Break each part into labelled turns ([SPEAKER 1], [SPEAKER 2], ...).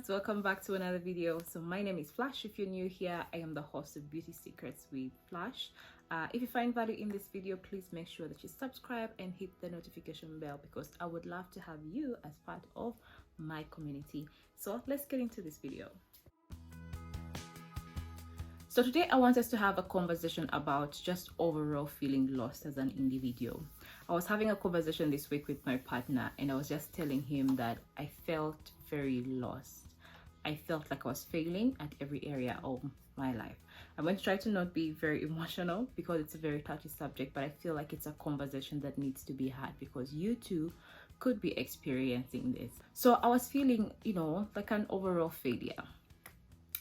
[SPEAKER 1] guys, welcome back to another video. So my name is Flash. If you're new here, I am the host of Beauty Secrets with Flash. If you find value in this video, please make sure that you subscribe and hit the notification bell because I would love to have you as part of my community. So let's get into this video. So today I want us to have a conversation about just overall feeling lost as an individual. I was having a conversation this week with my partner and I was just telling him that I felt very lost. I felt like I was failing at every area of my life. I'm going to try to not be very emotional because it's a very touchy subject, but I feel like it's a conversation that needs to be had because you too could be experiencing this. So I was feeling, like an overall failure.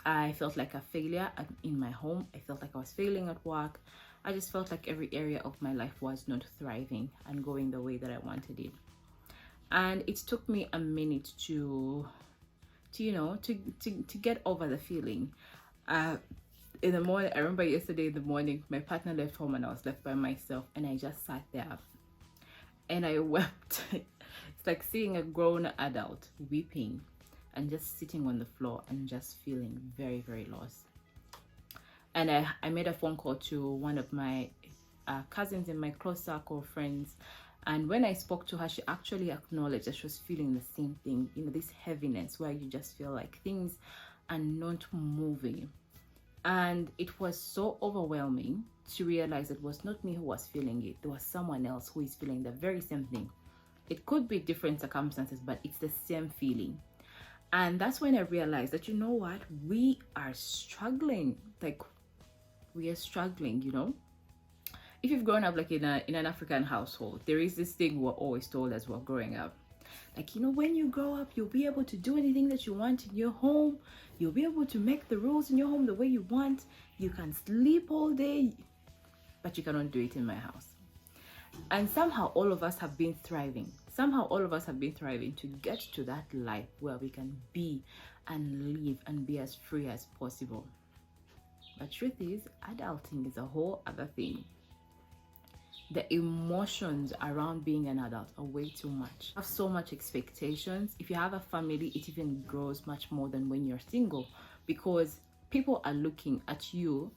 [SPEAKER 1] I felt like a failure in my home. I felt like I was failing at work. I just felt like every area of my life was not thriving and going the way that I wanted it. And it took me a minute to get over the feeling. In the morning, I remember yesterday in the morning, my partner left home and I was left by myself and I just sat there and I wept. It's like seeing a grown adult weeping and just sitting on the floor and just feeling very, very lost. And I made a phone call to one of my cousins in my close circle of friends. And when I spoke to her, she actually acknowledged that she was feeling the same thing, this heaviness where you just feel like things are not moving. And it was so overwhelming to realize it was not me who was feeling it. There was someone else who is feeling the very same thing. It could be different circumstances, but it's the same feeling. And that's when I realized that, we are struggling. Like, we are struggling, If you've grown up like in an African household, there is this thing we're always told as we're growing up. Like, when you grow up, you'll be able to do anything that you want in your home. You'll be able to make the rules in your home the way you want. You can sleep all day, but you cannot do it in my house. And somehow all of us have been thriving. To get to that life where we can be and live and be as free as possible. But truth is, adulting is a whole other thing. The emotions around being an adult are way too much. I have so much expectations. If you have a family, it even grows much more than when you're single because people are looking at you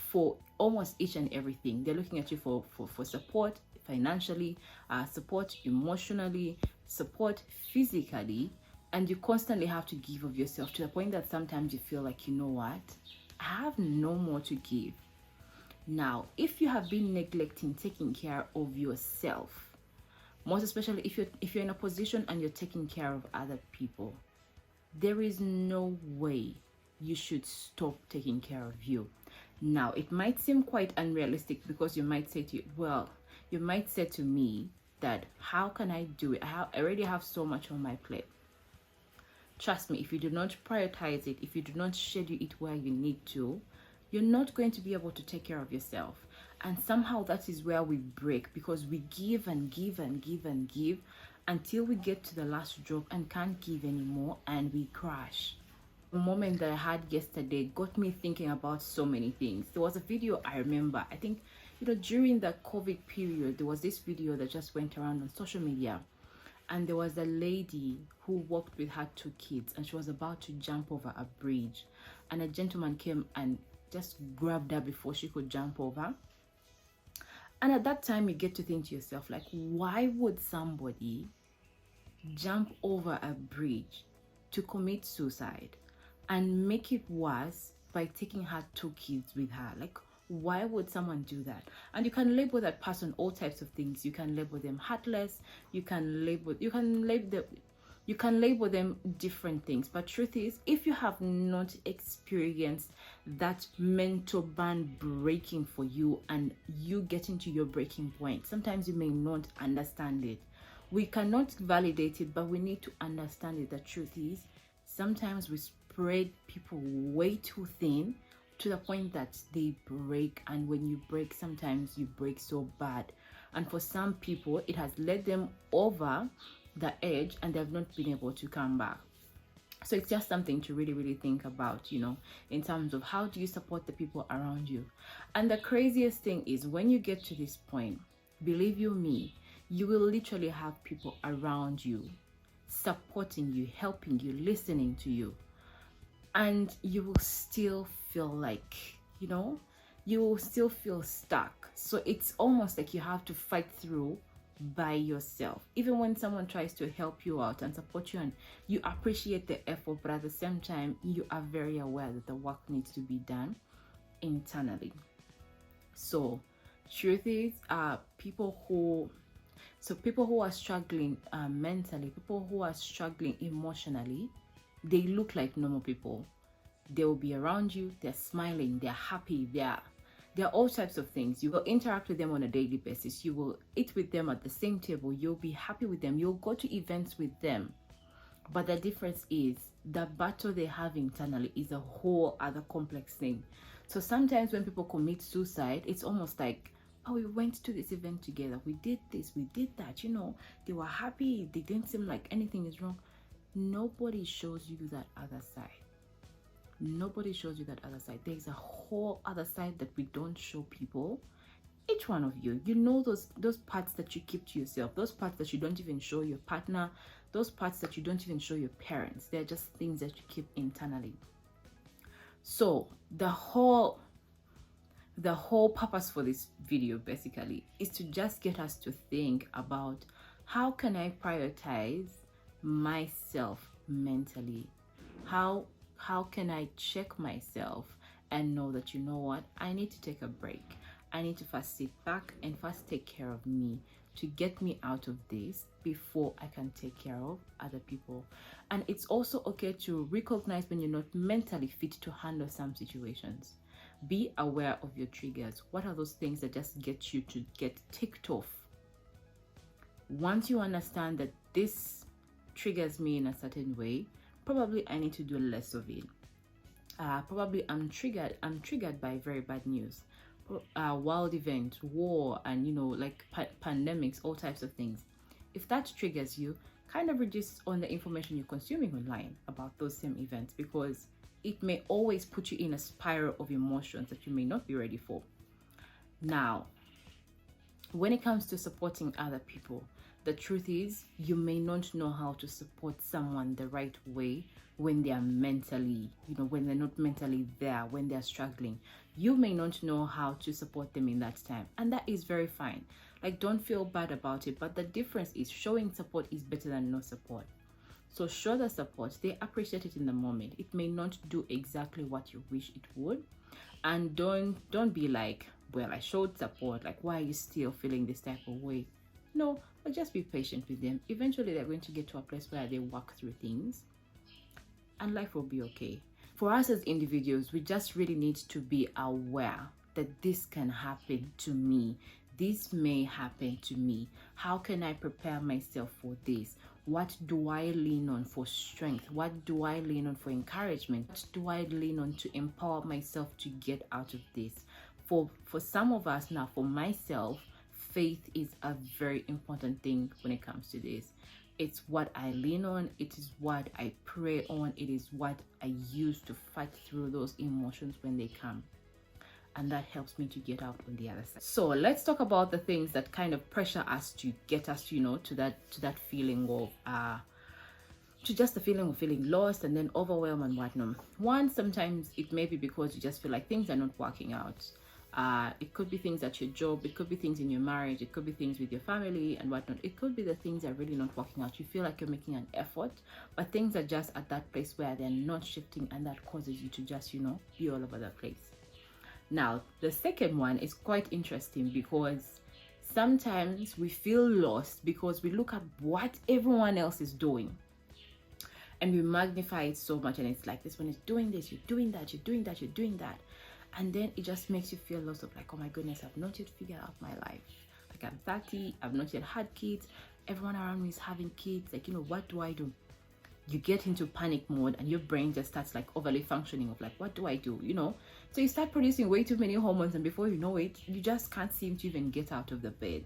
[SPEAKER 1] for almost each and everything. They're looking at you for support financially, support emotionally, support physically, and you constantly have to give of yourself to the point that sometimes you feel like, I have no more to give. Now, if you have been neglecting taking care of yourself, most especially if you're in a position and you're taking care of other people, there is no way you should stop taking care of you. Now, it might seem quite unrealistic because you might say to me that how can I do it? I already have so much on my plate. Trust me, if you do not prioritize it, if you do not schedule it where you need to, you're not going to be able to take care of yourself. And somehow that is where we break because we give and give and give and give until we get to the last drop and can't give anymore and we crash. The moment that I had yesterday got me thinking about so many things. There was a video I remember, I think, during the COVID period, there was this video that just went around on social media. And there was a lady who walked with her 2 kids and she was about to jump over a bridge. And a gentleman came and just grabbed her before she could jump over. And at that time, you get to think to yourself, like, why would somebody jump over a bridge to commit suicide and make it worse by taking her 2 kids with her? Like, why would someone do that? And you can label that person all types of things. You can label them heartless. You can label them different things. But truth is, if you have not experienced that mental band breaking for you and you getting to your breaking point, sometimes you may not understand it. We cannot validate it, but we need to understand it. The truth is, sometimes we spread people way too thin to the point that they break, and when you break, sometimes you break so bad, and for some people it has led them over the edge and they've not been able to come back. So it's just something to really, really think about, in terms of how do you support the people around you. And the craziest thing is when you get to this point, believe you me, you will literally have people around you supporting you, helping you, listening to you. and you will still feel like, you will still feel stuck. So it's almost like you have to fight through by yourself. Even when someone tries to help you out and support you, and you appreciate the effort, but at the same time you are very aware that the work needs to be done internally. So truth is, people who are struggling mentally, people who are struggling emotionally, they look like normal people. They will be around you, they're smiling, they're happy, they're all types of things. You will interact with them on a daily basis. You will eat with them at the same table. You'll be happy with them. You'll go to events with them. But the difference is the battle they have internally is a whole other complex thing. So sometimes when people commit suicide, it's almost like, oh, we went to this event together. We did this, we did that. They were happy. They didn't seem like anything is wrong. Nobody shows you that other side. Nobody shows you that other side. There's a whole other side that we don't show people. Each one of you, those parts that you keep to yourself, those parts that you don't even show your partner, those parts that you don't even show your parents. They're just things that you keep internally. So the whole purpose for this video basically is to just get us to think about, how can I prioritize myself mentally? How can I check myself and know that, what, I need to take a break. I need to first sit back and first take care of me to get me out of this before I can take care of other people. And it's also okay to recognize when you're not mentally fit to handle some situations. Be aware of your triggers. What are those things that just get you to get ticked off? Once you understand that this triggers me in a certain way, probably I need to do less of it. Probably I'm triggered by very bad news, wild events, war, and pandemics, all types of things. If that triggers you, kind of reduce on the information you're consuming online about those same events, because it may always put you in a spiral of emotions that you may not be ready for. Now, when it comes to supporting other people, the truth is, you may not know how to support someone the right way when they are mentally, when they're not mentally there, when they're struggling. You may not know how to support them in that time, and that is very fine. Like, don't feel bad about it, but the difference is showing support is better than no support. So show the support. They appreciate it in the moment. It may not do exactly what you wish it would, and don't be like, well, I showed support, like, why are you still feeling this type of way? No, but just be patient with them. Eventually they're going to get to a place where they work through things and life will be okay. For us as individuals, we just really need to be aware that this can happen to me. This may happen to me. How can I prepare myself for this? What do I lean on for strength? What do I lean on for encouragement? What do I lean on to empower myself to get out of this? For some of us now, for myself, faith is a very important thing when it comes to this. It's what I lean on. It is what I pray on. It is what I use to fight through those emotions when they come. And that helps me to get out on the other side. So let's talk about the things that kind of pressure us to get us, to that feeling of to just the feeling of feeling lost and then overwhelmed and whatnot. One, sometimes it may be because you just feel like things are not working out. It could be things at your job, it could be things in your marriage, it could be things with your family and whatnot. It could be the things that are really not working out. You feel like you're making an effort, but things are just at that place where they're not shifting, and that causes you to just, be all over the place. Now, the second one is quite interesting, because sometimes we feel lost because we look at what everyone else is doing and we magnify it so much, and it's like, this one is doing this, you're doing that, you're doing that, you're doing that. And then it just makes you feel lost of like, oh my goodness, I've not yet figured out my life. Like, I'm 30, I've not yet had kids. Everyone around me is having kids. Like, what do I do? You get into panic mode and your brain just starts like overly functioning of like, what do I do? So you start producing way too many hormones, and before you know it, you just can't seem to even get out of the bed.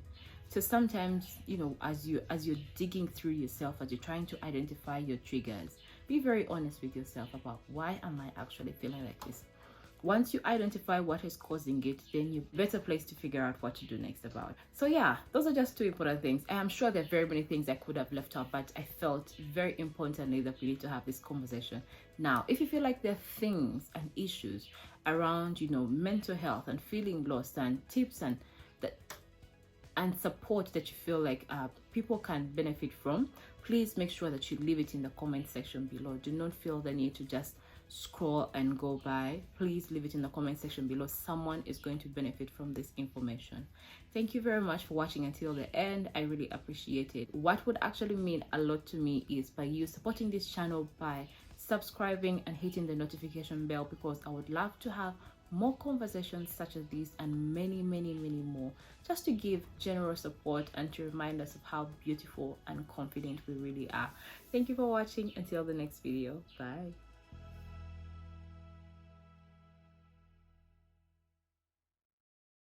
[SPEAKER 1] So sometimes, as you're digging through yourself, as you're trying to identify your triggers, be very honest with yourself about, why am I actually feeling like this? Once you identify what is causing it, then you're better placed to figure out what to do next about it. So yeah, those are just two important things. I am sure there are very many things I could have left out, but I felt very importantly that we need to have this conversation. Now, if you feel like there are things and issues around, mental health and feeling lost, and tips and that and support that you feel like people can benefit from, please make sure that you leave it in the comment section below. Do not feel the need to just scroll and go by. Please leave it in the comment section below. Someone is going to benefit from this information. Thank you very much for watching until the end. I really appreciate it. What would actually mean a lot to me is by you supporting this channel by subscribing and hitting the notification bell, because I would love to have more conversations such as these and many more, just to give general support and to remind us of how beautiful and confident we really are. Thank you for watching. Until the next video, bye.